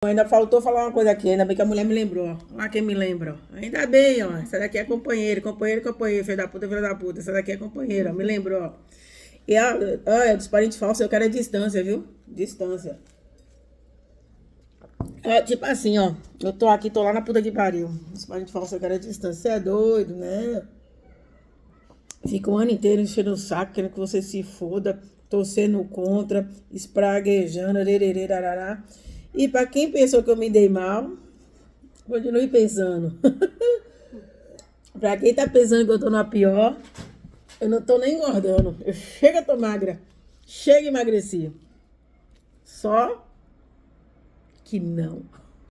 Ainda faltou falar uma coisa aqui, ainda bem que a mulher me lembrou, ó. Olha quem me lembra, ó. Ainda bem, ó. Essa daqui é companheiro, filho da puta. Essa daqui é companheira, ó. Me lembrou, ó. E dos parentes falsos, eu quero a distância, viu? Distância. É, tipo assim, ó. Eu tô aqui, tô lá na puta que pariu. Dos parentes falsos, eu quero a distância. Você é doido, né? Fica o ano inteiro enchendo o saco, querendo que você se foda, torcendo contra, espraguejando, arará. E pra quem pensou que eu me dei mal, continue pensando. Pra quem tá pensando que eu tô na pior, eu não tô nem engordando. Eu chego a tô magra. Chega e emagreci. Só que não.